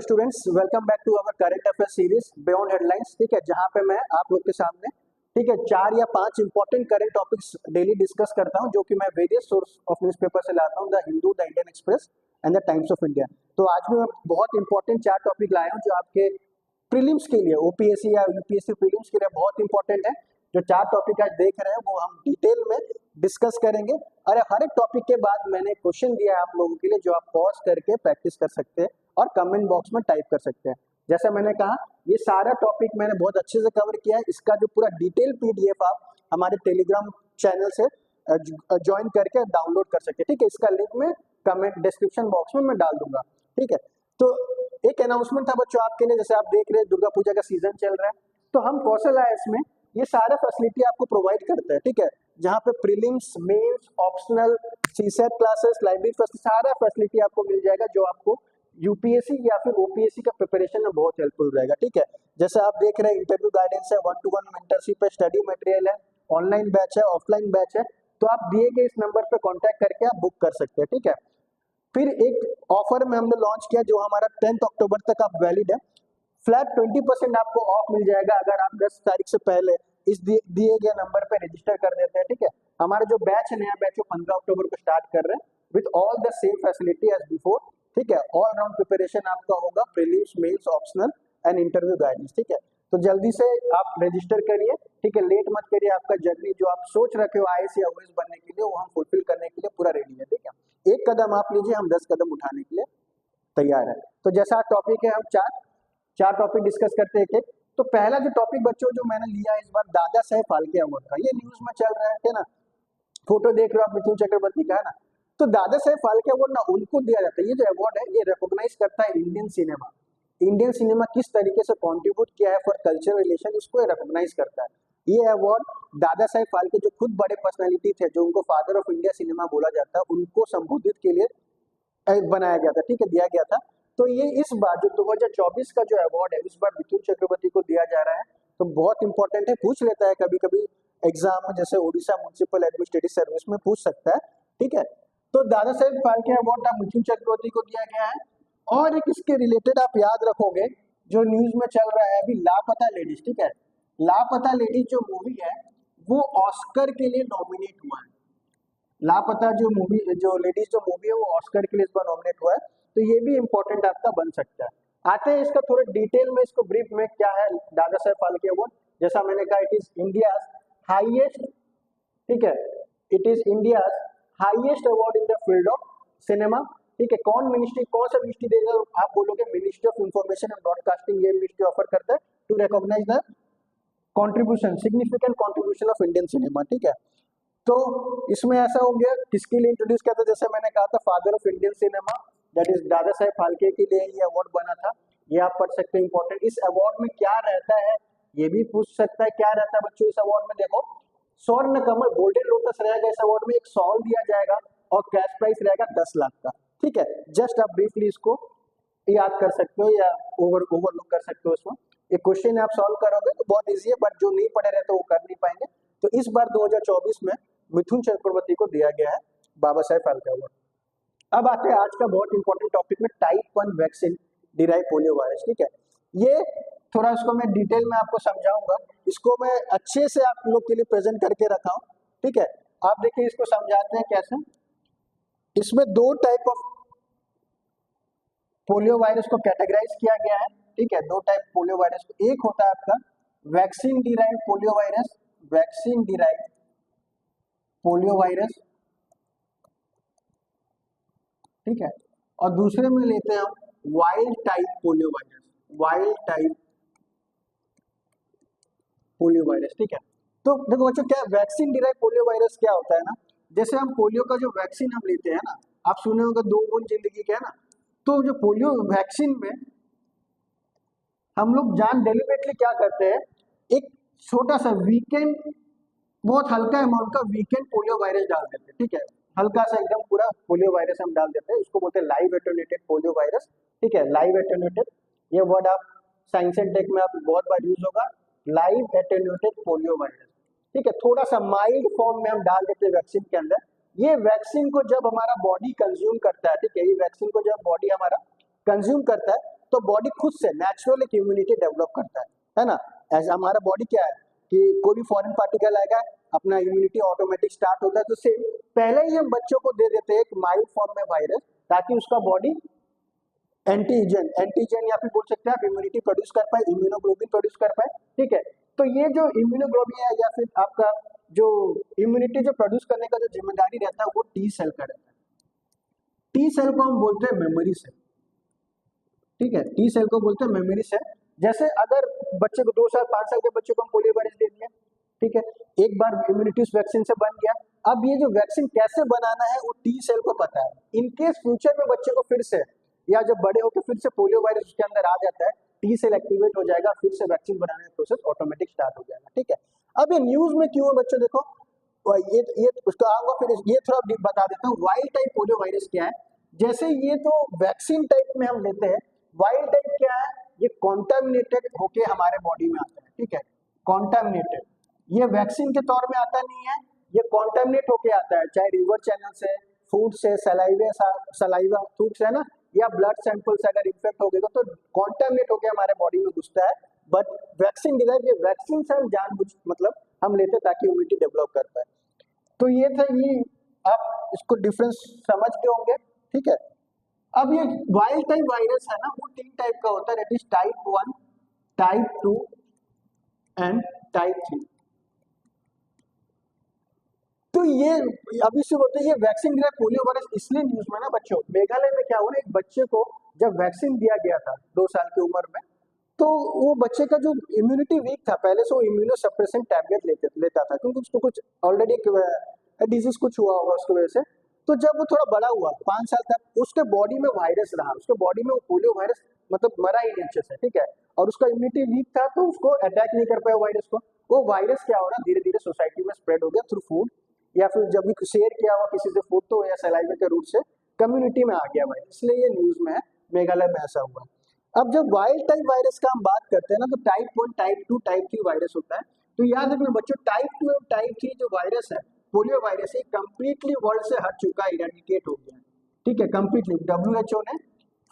Students, welcome back to our current affair series beyond headlines. ठीक है, जहां पे मैं आप लोग के सामने ठीक है 4 या 5 important current topics daily discuss करता हूं, जो कि मैं वेरियस सोर्स ऑफ न्यूज़पेपर से लाता हूं, the Hindu, the Indian express and the times of India. तो आज भी मैं बहुत इंपॉर्टेंट 4 टॉपिक लाया हूं जो आपके प्रीलिम्स के लिए, ओपीएससी या यूपीएससी प्रीलिम्स के लिए बहुत इंपॉर्टेंट है। जो 4 टॉपिक आज देख रहे हैं वो हम डिटेल में डिस्कस करेंगे, और हर एक टॉपिक के बाद मैंने क्वेश्चन दिया है आप लोगों के लिए, जो आप पॉज करके प्रैक्टिस कर सकते हैं और कमेंट बॉक्स में टाइप कर सकते हैं। जैसे मैंने कहा, ये सारा टॉपिक मैंने बहुत अच्छे से कवर किया है। इसका जो पूरा डिटेल पीडीएफ आप हमारे टेलीग्राम चैनल से ज्वाइन करके डाउनलोड कर सकते हैं। ठीक है, इसका लिंक मैं कमेंट डिस्क्रिप्शन बॉक्स में मैं डाल दूंगा। ठीक है, तो एक अनाउंसमेंट था बच्चों आपके लिए। जैसे आप देख रहे हैं दुर्गा पूजा का सीजन चल रहा है, तो हम कौशल आईएएस में ये सारा फैसिलिटी आपको प्रोवाइड करते हैं। ठीक है, जहाँ पे prelims, mains, optional, CSAT classes, library facility, सारा फैसिलिटी आपको मिल जाएगा, जो आपको यूपीएससी या फिर ओपीएससी का प्रिपरेशन में बहुत हेल्पफुल रहेगा। ठीक है, जैसे आप देख रहे हैं इंटरव्यू गाइडेंस है, 1-to-1 मेंटरशिप है, स्टडी मटेरियल है, ऑनलाइन बैच है, ऑफलाइन बैच है। तो आप दिए गए इस नंबर पे कांटेक्ट करके आप बुक कर सकते हैं। ठीक है, फिर एक ऑफर में हमने लॉन्च किया जो हमारा 10 अक्टूबर तक आप वैलिड है। फ्लैट 20% आपको ऑफ मिल जाएगा अगर आप 10 तारीख से पहले इस दिए गए नंबर पे रजिस्टर कर देते हैं। ठीक है, हमारा जो बैच है, नया बैच, वो 15 अक्टूबर को स्टार्ट कर रहे हैं with all the same facility as before. ठीक है, ऑल राउंड प्रिपरेशन आपका होगा, prelims, mains, optional and interview guidance. ठीक है, तो जल्दी से आप रजिस्टर करिए। ठीक है, लेट मत करिए। आपका जर्नी जो आप सोच रखे हो आईएएस या ओएएस बनने के लिए, वो हम फुलफिल करने के लिए पूरा रेडी है। ठीक है, एक कदम आप लीजिए, हम 10 कदम उठाने के लिए तैयार है। तो जैसा टॉपिक है, हम चार टॉपिक डिस्कस करते हैं एक। तो पहला जो टॉपिक बच्चों जो मैंने लिया इस बार, दादा साहेब फाल्के अवार्ड का, ये न्यूज में चल रहा है ना, फोटो देख रहे हो आप, मिथुन चक्रवर्ती का है ना। तो दादा साहेब फाल्के अवार्ड ना उनको दिया जाता है। ये जो अवार्ड है, ये रिकॉग्नाइज करता है इंडियन सिनेमा किस तरीके से कॉन्ट्रीब्यूट किया है फॉर कल्चर रिलेशन, इसको रिकॉग्नाइज करता है। ये अवार्ड दादा साहेब फाल्के, जो खुद बड़े पर्सनैलिटी थे, जो उनको फादर ऑफ इंडिया सिनेमा बोला जाता है, उनको संबोधित के लिए बनाया गया था। ठीक है, दिया गया था। तो ये इस बार जो 2024 का जो अवार्ड है, इस बार मिथुन चक्रवर्ती को दिया जा रहा है। तो बहुत इंपॉर्टेंट है, पूछ लेता है कभी कभी एग्जाम में, जैसे ओडिशा म्युनिसिपल एडमिनिस्ट्रेटिव सर्विस में पूछ सकता है। ठीक है, तो दादा साहेब फाल्के अवार्ड मिथुन चक्रवर्ती को दिया गया है। और एक इसके रिलेटेड आप याद रखोगे, जो न्यूज में चल रहा है अभी, लापता लेडीज। ठीक है, लापता लेडीज जो मूवी है, वो ऑस्कर के लिए नॉमिनेट हुआ है। लापता जो मूवी, जो लेडीज जो मूवी है, वो ऑस्कर के लिए इस बार नॉमिनेट हुआ है। तो ये भी इंपॉर्टेंट आपका बन सकता है। आते हैं इसका थोड़ा डिटेल में, इसको ब्रीफ में, क्या है दादा साहेब फाल्के अवार्ड। जैसा मैंने कहा, इट इज इंडिया हाईएस्ट, ठीक है, it is India highest award in the field of cinema. ठीक है, कौन सा मिनिस्ट्री देगा? आप बोलोगे ministry of information and broadcasting, ये मिनिस्ट्री ऑफर करता है to recognise the contribution, significant contribution of Indian cinema. ठीक है, तो इसमें ऐसा हो गया, किसके लिए इंट्रोड्यूस किया था? जैसे मैंने कहा था, father of Indian cinema, that is Dada Saheb Phalke के लिए ये अवार्ड बना था। ये आप पढ़ सकते हैं, इंपॉर्टेंट। इस अवार्ड में क्या रहता है, ये भी पूछ सकता है, क्या रहता है बच्चों इस अवार्ड में? देखो, स्वर्ण कमल, गोल्डन लोटस रहेगा इस अवार्ड में, एक सॉल दिया जाएगा और कैश प्राइस रहेगा 10 लाख का। ठीक है, जस्ट आप ब्रीफली इसको याद कर सकते हो या ओवरलुक कर सकते हो। इसमें एक क्वेश्चन आप सॉल्व करोगे तो बहुत इजी है, बट जो नहीं पढ़े रहते वो कर नहीं पाएंगे। तो इस बार 2024 में मिथुन चक्रवर्ती को दिया गया है बाबा साहेब फाल्के अवार्ड। अब आते हैं आज का बहुत इंपॉर्टेंट टॉपिक में, type 1 vaccine derive polio virus. ठीक है, ये थोड़ा इसको मैं डिटेल में आपको समझाऊंगा। इसको मैं अच्छे से आप लोग के लिए प्रेजेंट करके रखा हूं। ठीक है, आप देखिए, इसको समझाते हैं कैसे। इसमें 2 टाइप ऑफ पोलियो वायरस को कैटेगराइज किया गया है। ठीक है, 2 टाइप पोलियो वायरस को, एक होता है आपका vaccine derive polio virus, vaccine derive polio virus. ठीक है, और दूसरे में लेते हैं हम wild type polio virus, wild type polio virus. ठीक है, तो देखो बच्चों, क्या वैक्सीन डिराइव पोलियो वायरस क्या होता है ना, जैसे हम पोलियो का जो वैक्सीन हम लेते हैं ना, आप सुने होंगे 2 बूंद जिंदगी के, है ना। तो जो पोलियो वैक्सीन में हम लोग डेलिबरेटली क्या करते हैं, एक छोटा सा वीकेंड, बहुत हल्का अमाउंट का वीकेंड पोलियो वायरस डाल देते हैं। ठीक है, हल्का सा एकदम पूरा पोलियो वायरस हम डाल देते हैं, उसको बोलते हैं लाइव एटेन्यूएटेड पोलियो वायरस। ठीक है, लाइव एटेन्यूएटेड, ये वर्ड आप साइंस एंड टेक में आप बहुत बार यूज होगा, लाइव एटेन्यूएटेड पोलियो वायरस। ठीक है, थोड़ा सा माइल्ड फॉर्म में हम डाल देते हैं वैक्सीन के अंदर। ये वैक्सीन को जब हमारा बॉडी कंज्यूम करता है, ठीक है, ये वैक्सीन को जब बॉडी हमारा कंज्यूम करता है, तो बॉडी खुद से नेचुरल एक इम्यूनिटी डेवलप करता है ना। ऐसा हमारा बॉडी क्या है कि कोई भी फॉरेन पार्टिकल आएगा अपना इम्यूनिटी ऑटोमेटिक स्टार्ट होता है, तो सेम पहले ही हम बच्चों को दे देते हैं एक माइल्ड फॉर्म में वायरस, ताकि उसका बॉडी एंटीजन या फिर बोल सकते हैं आप इम्यूनिटी प्रोड्यूस कर पाए, इम्यूनोग्लोबिन प्रोड्यूस कर पाए, ठीक है। तो ये जो इम्यूनोग्लोबिन है या फिर आपका जो इम्यूनिटी जो प्रोड्यूस करने का जो जिम्मेदारी रहता है वो टी सेल का रहता है। टी सेल को हम बोलते हैं मेमोरी सेल, ठीक है। टी सेल को बोलते हैं मेमोरी सेल। जैसे अगर बच्चे को 2 साल 5 साल के बच्चे को हम पोलियो वायरस दे दिया, ठीक है, एक बार इम्यूनिटी उस वैक्सीन से बन गया, अब ये जो वैक्सीन कैसे बनाना है वो टी सेल को पता है। इनकेस फ्यूचर में बच्चे को फिर से या जब बड़े होकर फिर से पोलियो वायरस उसके अंदर आ जाता है, टी सेल एक्टिवेट हो जाएगा, फिर से वैक्सीन बनाने का प्रोसेस ऑटोमेटिक स्टार्ट हो जाएगा, ठीक है। अब ये न्यूज में क्यों है बच्चों, देखो ये उसको आऊंगा, फिर ये थोड़ा बता देता हूँ वाइल्ड टाइप पोलियो वायरस क्या है। जैसे ये तो वैक्सीन टाइप में हम लेते हैं, वाइल्ड टाइप क्या है, ये कॉन्टामिनेटेड होके हमारे बॉडी में आता है, ठीक है, कॉन्टामिनेटेड। ये वैक्सीन के तौर में आता नहीं है, ये कॉन्टामिनेट होके आता है, चाहे रिवर चैनल से, फूड से, सलाइवा थूक से, है ना, या ब्लड सैंपल से अगर इन्फेक्ट हो गया तो कॉन्टामिनेट होके हमारे बॉडी में घुसता है। बट वैक्सीन डिराइव, ये वैक्सीन से हम जानबूझ मतलब हम लेते हैं ताकि इम्यूनिटी डेवलप कर पाए। तो ये था, ये आप इसको डिफरेंस समझ गए होंगे, ठीक है। अब ये वाइल्ड टाइप वायरस है ना, वो 3 टाइप का होता है, that is type 1, type 2 and type 3। तो ये अभी से बोलते हैं ये वैक्सीन दिया पोलियो वायरस इसलिए न्यूज में ना बच्चों, मेघालय में क्या हुआ, एक बच्चे को जब वैक्सीन दिया गया था 2 साल की उम्र में, तो वो बच्चे का जो इम्यूनिटी वीक था, पहले से वो इम्यूनो सप्रेसेंट टैबलेट लेता था, क्योंकि उसको कुछ ऑलरेडी डिजीज कुछ हुआ होगा उसकी वजह से। तो जब वो थोड़ा बड़ा हुआ 5 साल तक, उसके बॉडी में वायरस रहा, उसके बॉडी में वो पोलियो वायरस मतलब मरा ही नहीं अच्छे से, ठीक है, और उसका इम्यूनिटी वीक था तो उसको अटैक नहीं कर पाया वायरस को। वो वायरस क्या हो रहा, धीरे धीरे सोसाइटी में स्प्रेड हो गया थ्रू फूड, या फिर जब भी शेयर किया हुआ किसी से फूड तो या सलाइवा के रूट से कम्युनिटी में आ गया वायरस, इसलिए ये न्यूज में है, मेघालय में ऐसा हुआ। अब जब वाइल्ड टाइप वायरस का हम बात करते हैं ना, तो टाइप 1, टाइप 2, टाइप 3 वायरस होता है। तो याद रखना बच्चों, टाइप 2 और टाइप 3 जो वायरस है, पोलियो वायरस है, कंप्लीटली वर्ल्ड से हट चुका है, इरेडिकेट हो गया है, ठीक है, कंप्लीटली। WHO ने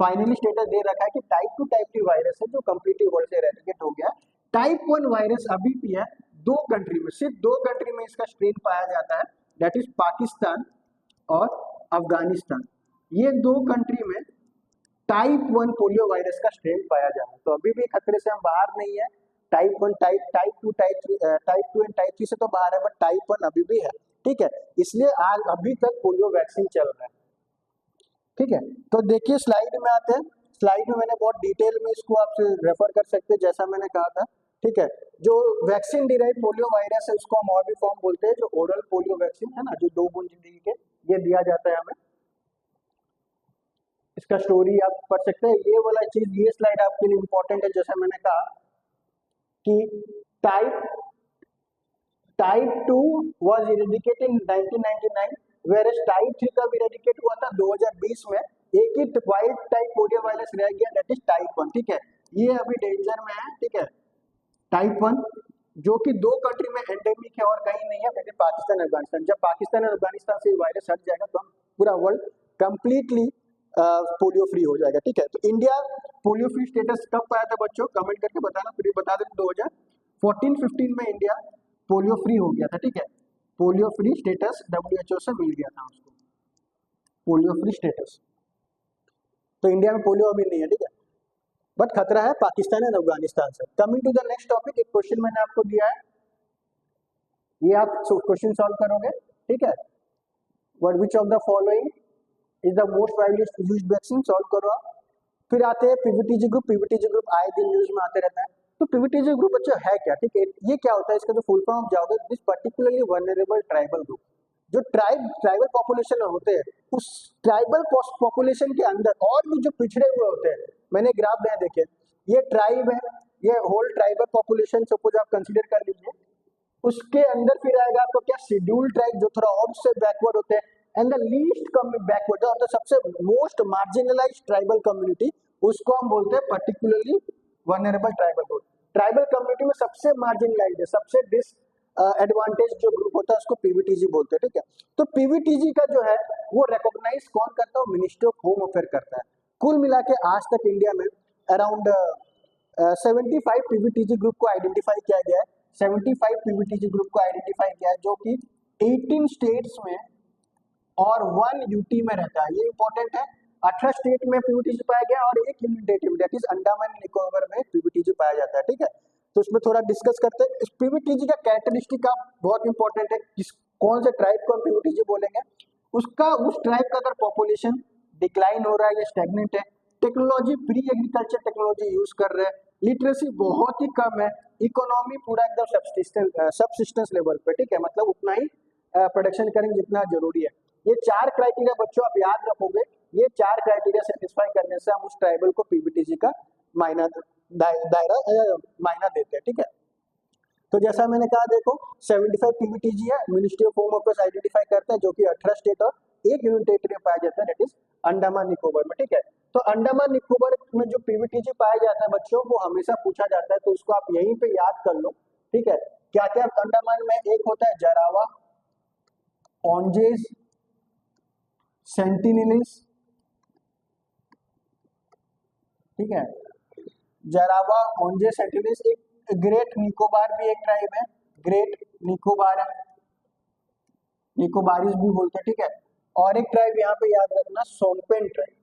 फाइनली स्टेटस दे रखा है कि टाइप 2 टाइप 3 वायरस है जो कंप्लीटली वर्ल्ड से इरेडिकेट हो गया। टाइप 1 वायरस अभी भी है 2 कंट्री में, सिर्फ 2 कंट्री में इसका स्ट्रेन पाया जाता है, दैट इज पाकिस्तान और अफगानिस्तान। ये 2 कंट्री में टाइप 1 पोलियो वायरस का स्ट्रेन पाया जा रहा है। तो अभी भी खतरे से हम बाहर नहीं है। Type 1, type 2, type 2 and type 3 से तो बाहर है, बट टाइप 1 अभी भी है, ठीक है। इसलिए आज अभी तक पोलियो वैक्सीन चल रहा है, ठीक है। तो देखिए स्लाइड में आते हैं, स्लाइड में मैंने बहुत डिटेल में इसको आपसे रेफर कर सकते हैं, जैसा मैंने कहा था, ठीक है। जो वैक्सीन डिराइव पोलियो वायरस है उसको हम और भी फॉर्म बोलते हैं, जो ओरल पोलियो वैक्सीन है ना, जो 2 बूंद जिंदगी के ये दिया जाता है हमें। इसका स्टोरी आप पढ़ सकते हैं। ये वाला चीज, ये स्लाइड आपके लिए इंपॉर्टेंट है, जैसा मैंने कहा कि type 2 was eradicated in 1999, whereas type 3 का भी इरेडिकेट हुआ था 2020 में। एक ही वाइल्ड टाइप पोलियो वायरस रह गया, दैट इज टाइप 1, ठीक है। ये अभी डेंजर में है, ठीक है, टाइप 1, जो कि 2 कंट्री में एंडेमिक है और कहीं नहीं है, दैट इज पाकिस्तान अफगानिस्तान। जब पाकिस्तान और अफगानिस्तान से वायरस हट जाएगा तो हम पूरा वर्ल्ड कंप्लीटली पोलियो फ्री हो जाएगा, ठीक है। तो इंडिया पोलियो फ्री स्टेटस कब पाया था बच्चों, कमेंट करके बताना, फिर बता दें। 2014-15 में इंडिया पोलियो फ्री हो गया था, ठीक है। पोलियो फ्री स्टेटस WHO से मिल गया था उसको, पोलियो फ्री स्टेटस। तो इंडिया में पोलियो अभी नहीं है, ठीक है, बट खतरा है पाकिस्तान और अफगानिस्तान से। Coming to the next topic, एक क्वेश्चन मैंने आपको दिया है, ये आप क्वेश्चन सॉल्व करोगे, ठीक है। What which of the following is the most widely used vaccine, solve करो आप। फिर आते हैं पीवीटीजी ग्रुप। पीवीटीजी ग्रुप आए दिन न्यूज में आते रहता है। तो पीवीटीजी ग्रुप अच्छा है क्या, ठीक है, ये क्या होता है, इसका जो फुल फॉर्म जाओगे, this particularly vulnerable tribal group. जो ट्राइबल पॉपुलेशन होते हैं, उस ट्राइबल पॉपुलेशन के अंदर और भी जो पिछड़े हुए होते हैं, मैंने ग्राफ में देखे, ये ट्राइब है, ये होल ट्राइबल पॉपुलेशन सपोज आप कंसीडर कर लीजिए, उसके अंदर फिर आएगा आपको क्या, शेड्यूल्ड ट्राइब जो थोड़ा और उससे बैकवर्ड होते हैं, एंड द लीस्ट बैकवर्ड और द सबसे मोस्ट मार्जिनलाइज्ड ट्राइबल कम्युनिटी, उसको हम बोलते हैं particularly vulnerable tribal group. Tribal community में सबसे मार्जिनलाइज्ड है, सबसे डिस एडवांटेज जो ग्रुप होता है उसको पीवीटीजी बोलते हैं, ठीक है। तो पीवीटीजी का जो है वो रिकॉग्नाइज कौन करता है, मिनिस्ट्री ऑफ होम अफेयर करता है। कुल मिला के आज तक इंडिया में अराउंड 75 पीवीटीजी ग्रुप को आइडेंटिफाई किया गया है। 75 पीवीटीजी ग्रुप को आइडेंटिफाई किया है जो कि 18 स्टेट्स में और 1 यूटी में रहता है। ये इंपॉर्टेंट है। 18 स्टेट में पीवीटीजी पाया गया और एक union territory that is Andaman Nicobar में पीवीटीजी पाया जाता है। ठीक है, तो इसमें थोड़ा डिस्कस करते हैं। इस पीवीटीजी का कैरेक्टरिस्टिक का बहुत इंपॉर्टेंट है, किस कौन से ट्राइब को हम पीवीटीजी बोलेंगे, उसका उस ट्राइब का अगर पॉपुलेशन डिक्लाइन हो रहा है या स्टैग्नेंट है, technology pre agriculture technology use कर रहे हैं, लिटरेसी बहुत ही कम है, इकोनॉमी पूरा एकदम सबसिस्टेंस लेवल पे। ठीक है, मतलब उतना ही प्रोडक्शन करेंगे जितना जरूरी है। ये 4 क्राइटेरिया बच्चों आप याद रखोगे, ये 4 क्राइटेरिया सेटिस्फाई करने से हम उस ट्राइबल को पीवीटीजी का दायरा मायना देते हैं। ठीक है, तो जैसा मैंने कहा देखो 75 पीवीटीजी है, ministry of home affairs identify करता है, जो कि 18 स्टेट और एक यूनियन टेरिटरी में पाया जाता है, दैट इज अंडमान निकोबार में। ठीक है, तो अंडमान निकोबार में जो पीवीटीजी पाया जाता है बच्चों, वो हमेशा पूछा जाता है, तो उसको आप यहीं पे याद कर लो। ठीक है, क्या क्या अंडमान में एक होता है जरावा, ऑन्जेस, सेंटिनेलिस। ठीक है, जरावा, ऑन्जेस, सेंटिनेलिस। एक ग्रेट निकोबार भी एक ट्राइब है, ग्रेट निकोबार, निकोबारीज भी बोलते हैं। ठीक है, और एक ट्राइब यहाँ पे याद रखना सोमपेन ट्राइब,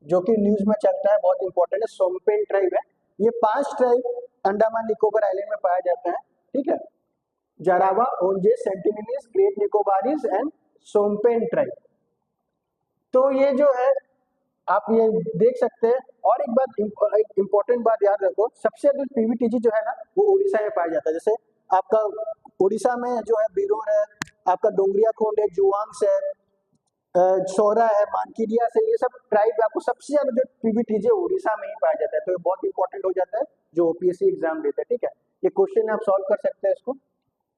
जो कि न्यूज में चलता है, बहुत इंपॉर्टेंट है, सोमपेन ट्राइब है। ये 5 ट्राइब अंडमान निकोबार आइलैंड में पाया जाता है। ठीक है, जरावा, Onges, सेंटिनेलिस, great Nicobarese and Shompen tribe. तो ये जो है आप ये देख सकते हैं। और एक बात इंपॉर्टेंट बात याद रखो, सबसे अधिक पीवीटीजी जो है ना वो उड़ीसा में पाया जाता है। जैसे आपका उड़ीसा में जो है बिरोर है, आपका डोंगरिया खोंड है, जुआंग्स है, सोरा है, मानकीरिया से, ये सब ट्राइब आपको सबसे ज्यादा जो पीवीटीजी उड़ीसा में ही पाया जाता है। तो ये बहुत इंपॉर्टेंट हो जाता है जो ओपीएससी एग्जाम देता है। ठीक है, ये क्वेश्चन आप सॉल्व कर सकते हैं इसको।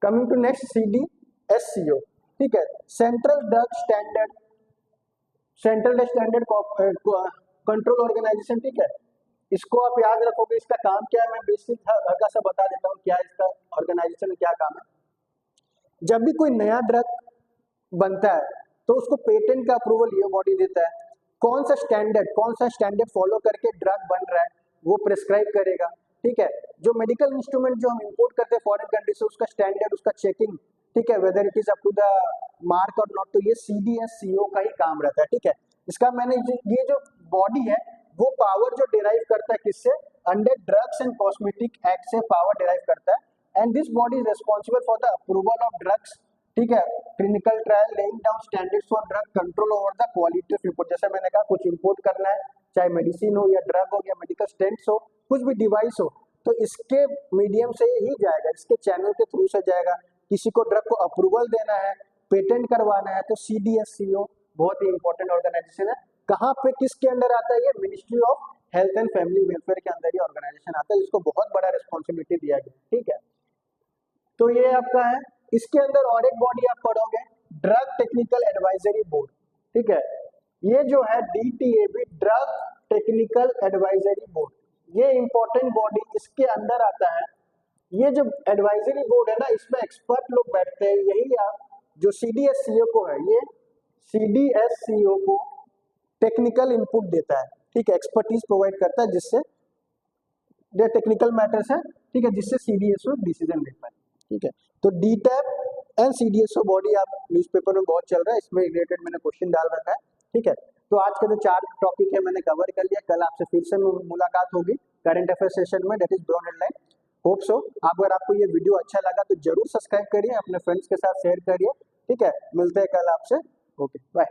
Coming to next CDSCO। ठीक है, central drug standard control organisation. ठीक है, इसको आप याद रखोगे, इसका काम क्या है मैं बेसिक हल्का सा बता देता हूँ, क्या इसका ऑर्गेनाइजेशन क्या काम है। जब भी कोई नया ड्रग बनता है तो उसको पेटेंट का अप्रूवल ये बॉडी देता है। कौन सा स्टैंडर्ड फॉलो करके ड्रग बन रहा है वो प्रिस्क्राइब करेगा। ठीक है, जो मेडिकल इंस्ट्रूमेंट जो हम इंपोर्ट करते हैं फॉरेन कंट्री से, उसका स्टैंडर्ड, उसका चेकिंग, ठीक है, whether it is up to the mark और नॉट, तो ये CDSCO का ही काम रहता है। ठीक है, इसका मैंने ये जो बॉडी है वो पावर जो डिराइव करता है किससे, under drugs and cosmetic act से पावर डिराइव करता है। And this body is responsible for the approval of drugs, ठीक है, clinical trial, laying down standards for drug control over the quality of import. जैसे मैंने कहा कुछ इंपोर्ट करना है, चाहे मेडिसिन हो या ड्रग हो या मेडिकल स्टेंट्स हो, कुछ भी डिवाइस हो, तो इसके मीडियम से ही जाएगा, इसके चैनल के थ्रू से जाएगा। किसी को ड्रग को अप्रूवल देना है, पेटेंट करवाना है, तो CDSCO बहुत ही इंपॉर्टेंट ऑर्गेनाइजेशन है। कहाँ पे किसके अंडर आता है, ये ministry of health and family welfare के अंदर ये ऑर्गेनाइजेशन आता है, जिसको बहुत बड़ा रिस्पॉन्सिबिलिटी दिया गया। ठीक है, तो ये आपका है। इसके अंदर और एक बॉडी आप पढ़ोगे, ड्रग टेक्निकल एडवाइजरी बोर्ड। ठीक है, ये जो है DTAB, drug technical advisory board, ये इंपॉर्टेंट बॉडी इसके अंदर आता है। ये जो एडवाइजरी बोर्ड है ना, इसमें एक्सपर्ट लोग बैठते हैं। यही आप जो CDSCO को है, ये CDSCO को टेक्निकल इनपुट देता है। ठीक है, एक्सपर्टीज प्रोवाइड करता है, जिससे जो टेक्निकल मैटर्स है, ठीक है, जिससे CDSCO डिसीजन ले पाए। ठीक है, तो DTAB एंड CDSCO बॉडी आप न्यूज़पेपर में बहुत चल रहा है, इसमें रिलेटेड मैंने क्वेश्चन डाल रखा है। ठीक है, तो आज के जो 4 टॉपिक है मैंने कवर कर लिया। कल आपसे फिर से मुलाकात होगी करंट अफेयर सेशन में, that is beyond headline. Hope so अगर आपको ये वीडियो अच्छा लगा तो जरूर सब्सक्राइब करिए, अपने फ्रेंड्स के साथ शेयर करिए। ठीक है, मिलते हैं कल आपसे। Okay, bye.